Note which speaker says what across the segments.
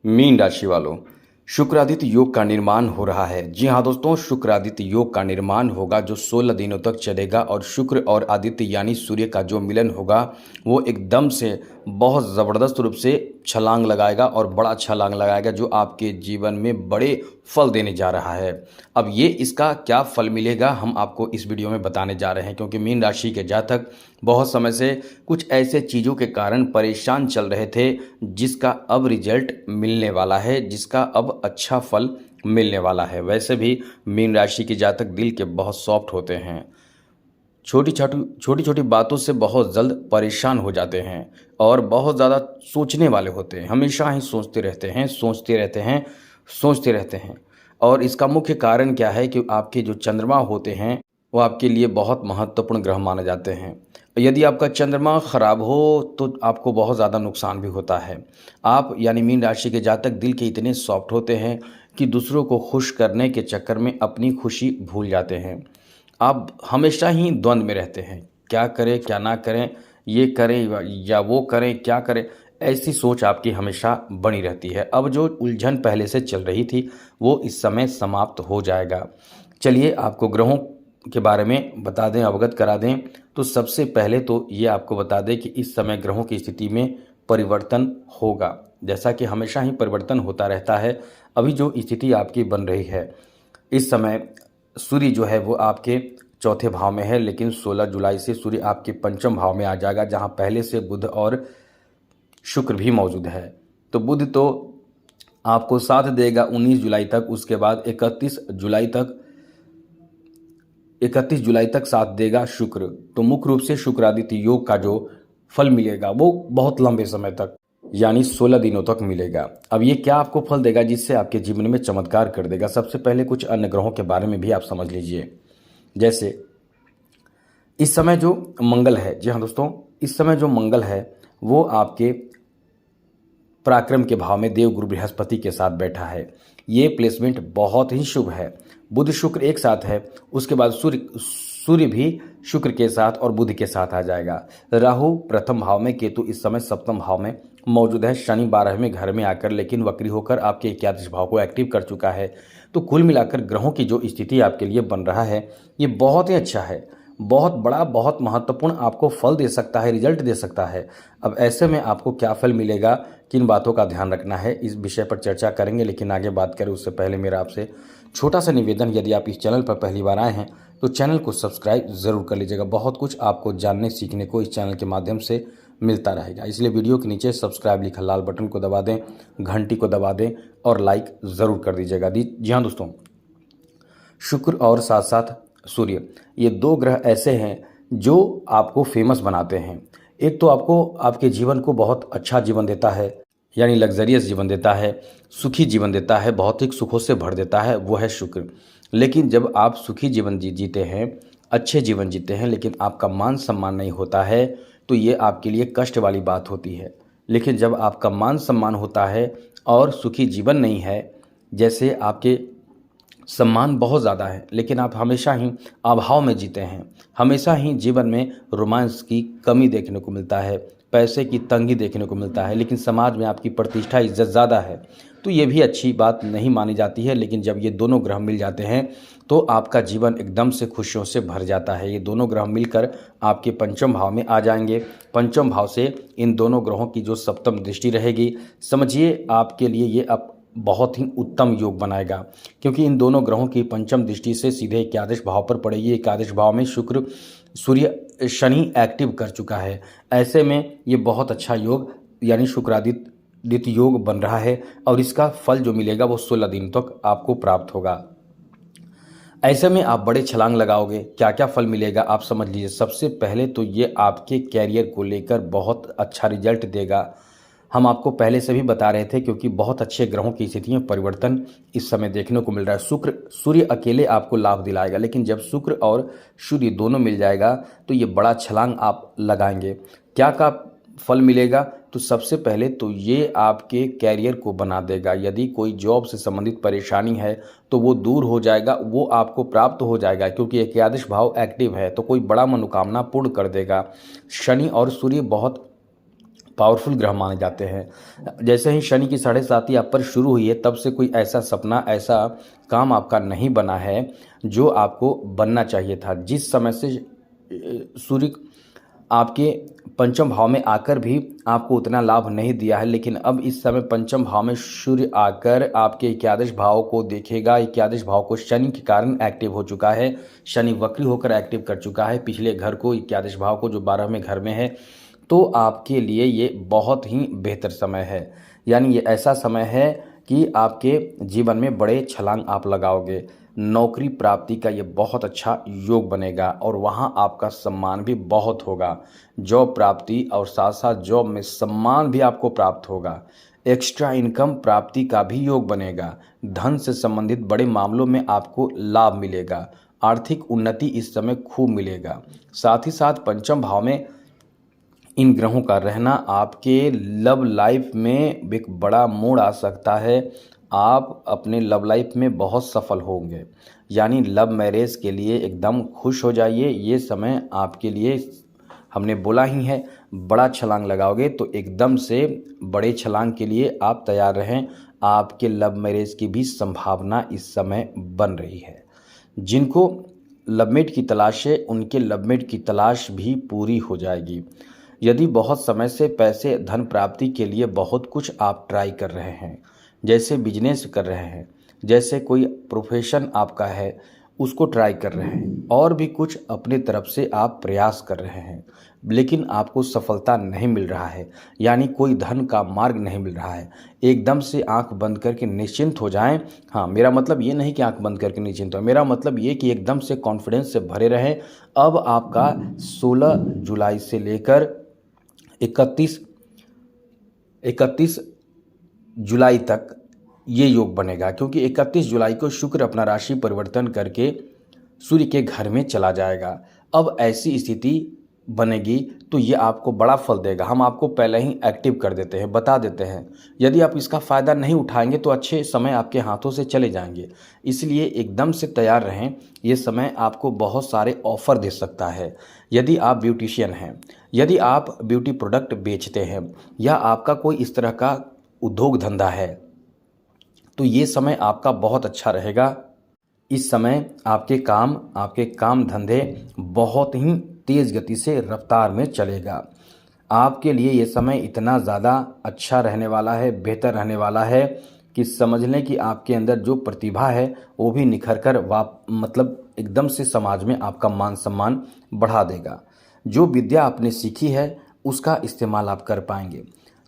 Speaker 1: Mean राशि वालों, शुक्रादित्य योग का निर्माण हो रहा है। जी हाँ दोस्तों, शुक्रादित्य योग का निर्माण होगा जो 16 दिनों तक चलेगा और शुक्र और आदित्य यानी सूर्य का जो मिलन होगा वो एकदम से बहुत ज़बरदस्त रूप से छलांग लगाएगा और बड़ा छलांग लगाएगा जो आपके जीवन में बड़े फल देने जा रहा है। अब ये इसका क्या फल मिलेगा हम आपको इस वीडियो में बताने जा रहे हैं, क्योंकि मीन राशि के जातक बहुत समय से कुछ ऐसे चीज़ों के कारण परेशान चल रहे थे जिसका अब रिजल्ट मिलने वाला है, जिसका अब अच्छा फल मिलने वाला है। वैसे भी मीन राशि के जातक दिल के बहुत सॉफ्ट होते हैं, छोटी छोटी बातों से बहुत जल्द परेशान हो जाते हैं और बहुत ज़्यादा सोचने वाले होते हैं। हमेशा ही सोचते रहते हैं, सोचते रहते हैं, सोचते रहते हैं। और इसका मुख्य कारण क्या है कि आपके जो चंद्रमा होते हैं वो आपके लिए बहुत महत्वपूर्ण ग्रह माने जाते हैं। यदि आपका चंद्रमा खराब हो तो आपको बहुत ज़्यादा नुकसान भी होता है। आप यानी मीन राशि के जातक दिल के इतने सॉफ्ट होते हैं कि दूसरों को खुश करने के चक्कर में अपनी खुशी भूल जाते हैं। आप हमेशा ही द्वंद में रहते हैं, क्या करें क्या ना करें, ये करें या वो करें, क्या करें, ऐसी सोच आपकी हमेशा बनी रहती है। अब जो उलझन पहले से चल रही थी वो इस समय समाप्त हो जाएगा। चलिए आपको ग्रहों के बारे में बता दें, अवगत करा दें। तो सबसे पहले तो ये आपको बता दें कि इस समय ग्रहों की स्थिति में परिवर्तन होगा, जैसा कि हमेशा ही परिवर्तन होता रहता है। अभी जो स्थिति आपकी बन रही है इस समय, सूर्य जो है वो आपके चौथे भाव में है, लेकिन 16 जुलाई से सूर्य आपके पंचम भाव में आ जाएगा, जहां पहले से बुध और शुक्र भी मौजूद है। तो बुध तो आपको साथ देगा 19 जुलाई तक, उसके बाद 31 जुलाई तक साथ देगा शुक्र। तो मुख्य रूप से शुक्रादित्य योग का जो फल मिलेगा वो बहुत लंबे समय तक यानी 16 दिनों तक मिलेगा। अब ये क्या आपको फल देगा जिससे आपके जीवन में चमत्कार कर देगा? सबसे पहले कुछ अन्य ग्रहों के बारे में भी आप समझ लीजिए। जैसे इस समय जो मंगल है, जी हाँ दोस्तों, इस समय जो मंगल है वो आपके पराक्रम के भाव में देवगुरु बृहस्पति के साथ बैठा है। ये प्लेसमेंट बहुत ही शुभ है। बुध शुक्र एक साथ है, उसके बाद सूर्य भी शुक्र के साथ और बुध के साथ आ जाएगा। राहु प्रथम भाव में, केतु इस समय सप्तम भाव में मौजूद है। शनि 12वें घर में आकर लेकिन वक्री होकर आपके 11 भाव को एक्टिव कर चुका है। तो कुल मिलाकर ग्रहों की जो स्थिति आपके लिए बन रहा है ये बहुत ही अच्छा है, बहुत बड़ा, बहुत महत्वपूर्ण आपको फल दे सकता है, रिजल्ट दे सकता है। अब ऐसे में आपको क्या फल मिलेगा, किन बातों का ध्यान रखना है, इस विषय पर चर्चा करेंगे। लेकिन आगे बात करें उससे पहले मेरा आपसे छोटा सा निवेदन, यदि आप इस चैनल पर पहली बार आए हैं तो चैनल को सब्सक्राइब ज़रूर कर लीजिएगा। बहुत कुछ आपको जानने सीखने को इस चैनल के माध्यम से मिलता रहेगा, इसलिए वीडियो के नीचे सब्सक्राइब लिखा लाल बटन को दबा दें, घंटी को दबा दें और लाइक ज़रूर कर दीजिएगा। जी हाँ दोस्तों, शुक्र और साथ साथ सूर्य, ये दो ग्रह ऐसे हैं जो आपको फेमस बनाते हैं। एक तो आपको आपके जीवन को बहुत अच्छा जीवन देता है, यानी लग्जरियस जीवन देता है, सुखी जीवन देता है, भौतिक सुखों से भर देता है, वो है शुक्र। लेकिन जब आप सुखी जीवन जीते हैं, अच्छे जीवन जीते हैं, लेकिन आपका मान सम्मान नहीं होता है तो ये आपके लिए कष्ट वाली बात होती है। लेकिन जब आपका मान सम्मान होता है और सुखी जीवन नहीं है, जैसे आपके सम्मान बहुत ज़्यादा है लेकिन आप हमेशा ही अभाव में जीते हैं, हमेशा ही जीवन में रोमांस की कमी देखने को मिलता है, पैसे की तंगी देखने को मिलता है, लेकिन समाज में आपकी प्रतिष्ठा इज्जत ज़्यादा है, तो ये भी अच्छी बात नहीं मानी जाती है। लेकिन जब ये दोनों ग्रह मिल जाते हैं तो आपका जीवन एकदम से खुशियों से भर जाता है। ये दोनों ग्रह मिलकर आपके पंचम भाव में आ जाएंगे। पंचम भाव से इन दोनों ग्रहों की जो सप्तम दृष्टि रहेगी, समझिए आपके लिए ये अब बहुत ही उत्तम योग बनाएगा, क्योंकि इन दोनों ग्रहों की पंचम दृष्टि से सीधे 11 भाव पर पड़ेगी। 11 भाव में शुक्र, सूर्य, शनि एक्टिव कर चुका है। ऐसे में ये बहुत अच्छा योग यानी शुक्रादित्य योग बन रहा है और इसका फल जो मिलेगा वो 16 दिन तक आपको प्राप्त होगा। ऐसे में आप बड़े छलांग लगाओगे। क्या क्या फल मिलेगा आप समझ लीजिए। सबसे पहले तो ये आपके कैरियर को लेकर बहुत अच्छा रिजल्ट देगा। हम आपको पहले से भी बता रहे थे, क्योंकि बहुत अच्छे ग्रहों की स्थिति में परिवर्तन इस समय देखने को मिल रहा है। सूर्य अकेले आपको लाभ दिलाएगा, लेकिन जब शुक्र और सूर्य दोनों मिल जाएगा तो ये बड़ा छलांग आप लगाएंगे। क्या का फल मिलेगा? तो सबसे पहले तो ये आपके कैरियर को बना देगा। यदि कोई जॉब से संबंधित परेशानी है तो वो दूर हो जाएगा, वो आपको प्राप्त हो जाएगा, क्योंकि 11 भाव एक्टिव है तो कोई बड़ा मनोकामना पूर्ण कर देगा। शनि और सूर्य बहुत पावरफुल ग्रह माने जाते हैं। जैसे ही शनि की साढ़े साती आप पर शुरू हुई है, तब से कोई ऐसा सपना, ऐसा काम आपका नहीं बना है जो आपको बनना चाहिए था। जिस समय से सूर्य आपके पंचम भाव में आकर भी आपको उतना लाभ नहीं दिया है, लेकिन अब इस समय पंचम भाव में सूर्य आकर आपके एकादश भाव को देखेगा। एकादश भाव को शनि के कारण एक्टिव हो चुका है, शनि वक्री होकर एक्टिव कर चुका है पिछले घर को, एकादश भाव को जो 12वें घर में है। तो आपके लिए ये बहुत ही बेहतर समय है, यानी ये ऐसा समय है कि आपके जीवन में बड़े छलांग आप लगाओगे। नौकरी प्राप्ति का ये बहुत अच्छा योग बनेगा और वहाँ आपका सम्मान भी बहुत होगा। जॉब प्राप्ति और साथ साथ जॉब में सम्मान भी आपको प्राप्त होगा। एक्स्ट्रा इनकम प्राप्ति का भी योग बनेगा। धन से संबंधित बड़े मामलों में आपको लाभ मिलेगा। आर्थिक उन्नति इस समय खूब मिलेगा। साथ ही साथ पंचम भाव में इन ग्रहों का रहना आपके लव लाइफ में एक बड़ा मोड़ आ सकता है। आप अपने लव लाइफ में बहुत सफल होंगे, यानी लव मैरिज के लिए एकदम खुश हो जाइए। ये समय आपके लिए, हमने बोला ही है, बड़ा छलांग लगाओगे तो एकदम से बड़े छलांग के लिए आप तैयार रहें। आपके लव मैरिज की भी संभावना इस समय बन रही है। जिनको लवमेट की तलाश है, उनके लवमेट की तलाश भी पूरी हो जाएगी। यदि बहुत समय से पैसे धन प्राप्ति के लिए बहुत कुछ आप ट्राई कर रहे हैं, जैसे बिजनेस कर रहे हैं, जैसे कोई प्रोफेशन आपका है उसको ट्राई कर रहे हैं, और भी कुछ अपने तरफ से आप प्रयास कर रहे हैं, लेकिन आपको सफलता नहीं मिल रहा है, यानी कोई धन का मार्ग नहीं मिल रहा है, एकदम से आंख बंद करके निश्चिंत हो जाएं। हाँ, मेरा मतलब ये नहीं कि आंख बंद करके निश्चिंत हो, मेरा मतलब ये कि एकदम से कॉन्फिडेंस से भरे रहें। अब आपका 16 जुलाई से लेकर 31 जुलाई तक ये योग बनेगा, क्योंकि 31 जुलाई को शुक्र अपना राशि परिवर्तन करके सूर्य के घर में चला जाएगा। अब ऐसी स्थिति बनेगी तो ये आपको बड़ा फल देगा। हम आपको पहले ही एक्टिव कर देते हैं, बता देते हैं। यदि आप इसका फ़ायदा नहीं उठाएंगे तो अच्छे समय आपके हाथों से चले जाएंगे। इसलिए एकदम से तैयार रहें। ये समय आपको बहुत सारे ऑफ़र दे सकता है। यदि आप ब्यूटिशियन हैं, यदि आप ब्यूटी प्रोडक्ट बेचते हैं, या आपका कोई इस तरह का उद्योग धंधा है, तो ये समय आपका बहुत अच्छा रहेगा। इस समय आपके काम धंधे बहुत ही तेज़ गति से रफ्तार में चलेगा। आपके लिए ये समय इतना ज़्यादा अच्छा रहने वाला है, बेहतर रहने वाला है कि समझ लें कि आपके अंदर जो प्रतिभा है वो भी निखर कर मतलब एकदम से समाज में आपका मान सम्मान बढ़ा देगा। जो विद्या आपने सीखी है उसका इस्तेमाल आप कर पाएंगे।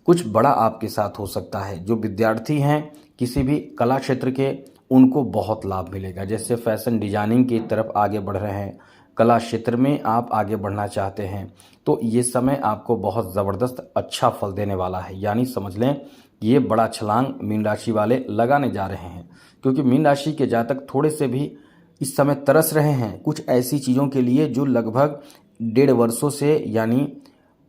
Speaker 1: कुछ बड़ा आपके साथ हो सकता है। जो विद्यार्थी हैं किसी भी कला क्षेत्र के, उनको बहुत लाभ मिलेगा। जैसे फैशन डिजाइनिंग की तरफ आगे बढ़ रहे हैं, कला क्षेत्र में आप आगे बढ़ना चाहते हैं, तो ये समय आपको बहुत ज़बरदस्त अच्छा फल देने वाला है। यानी समझ लें ये बड़ा छलांग मीन राशि वाले लगाने जा रहे हैं, क्योंकि मीन राशि के जातक थोड़े से भी इस समय तरस रहे हैं कुछ ऐसी चीज़ों के लिए जो लगभग 1.5 वर्षों से, यानी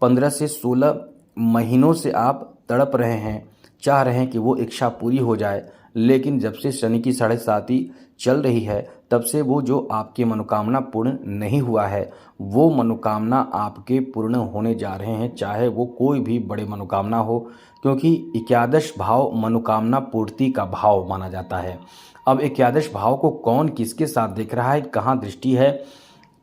Speaker 1: 15 से 16 महीनों से आप तड़प रहे हैं, चाह रहे हैं कि वो इच्छा पूरी हो जाए। लेकिन जब से शनि की साढ़े साती चल रही है, तब से वो जो आपकी मनोकामना पूर्ण नहीं हुआ है, वो मनोकामना आपके पूर्ण होने जा रहे हैं, चाहे वो कोई भी बड़े मनोकामना हो, क्योंकि एकादश भाव मनोकामना पूर्ति का भाव माना जाता है। अब एकादश भाव को कौन किसके साथ देख रहा है, कहाँ दृष्टि है,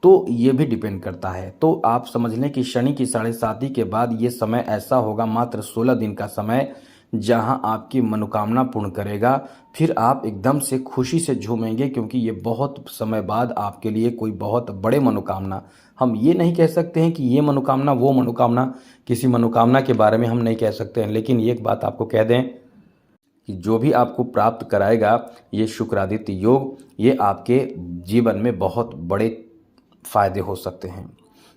Speaker 1: तो ये भी डिपेंड करता है। तो आप समझ लें कि शनि की साढ़े साती के बाद ये समय ऐसा होगा, मात्र 16 दिन का समय, जहां आपकी मनोकामना पूर्ण करेगा। फिर आप एकदम से खुशी से झूमेंगे, क्योंकि ये बहुत समय बाद आपके लिए कोई बहुत बड़े मनोकामना, हम ये नहीं कह सकते हैं कि ये मनोकामना वो मनोकामना, किसी मनोकामना के बारे में हम नहीं कह सकते हैं, लेकिन एक बात आपको कह दें कि जो भी आपको प्राप्त कराएगा ये शुक्रादित्य योग, ये आपके जीवन में बहुत बड़े फ़ायदे हो सकते हैं,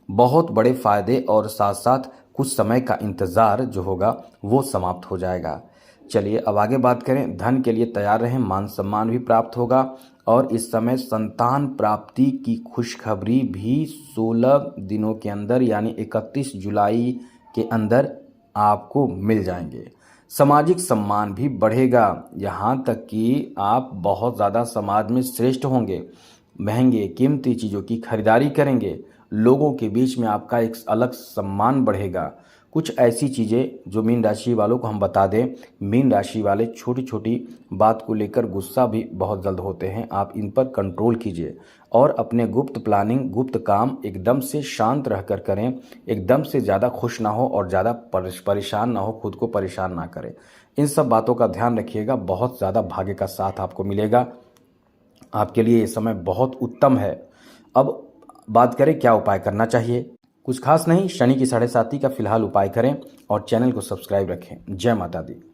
Speaker 1: बहुत बड़े फ़ायदे, और साथ साथ कुछ समय का इंतज़ार जो होगा वो समाप्त हो जाएगा। चलिए अब आगे बात करें। धन के लिए तैयार रहें, मान सम्मान भी प्राप्त होगा, और इस समय संतान प्राप्ति की खुशखबरी भी 16 दिनों के अंदर, यानी 31 जुलाई के अंदर आपको मिल जाएंगे। सामाजिक सम्मान भी बढ़ेगा, यहाँ तक कि आप बहुत ज़्यादा समाज में श्रेष्ठ होंगे। महंगे कीमती चीज़ों की खरीदारी करेंगे, लोगों के बीच में आपका एक अलग सम्मान बढ़ेगा। कुछ ऐसी चीज़ें जो मीन राशि वालों को हम बता दें, मीन राशि वाले छोटी छोटी बात को लेकर गुस्सा भी बहुत जल्द होते हैं। आप इन पर कंट्रोल कीजिए और अपने गुप्त प्लानिंग, गुप्त काम एकदम से शांत रहकर करें। एकदम से ज़्यादा खुश ना हो और ज़्यादा परेशान ना हो, खुद को परेशान ना करें। इन सब बातों का ध्यान रखिएगा, बहुत ज़्यादा भाग्य का साथ आपको मिलेगा। आपके लिए ये समय बहुत उत्तम है। अब बात करें क्या उपाय करना चाहिए। कुछ खास नहीं, शनि की 7.5 का फिलहाल उपाय करें और चैनल को सब्सक्राइब रखें। जय माता दी।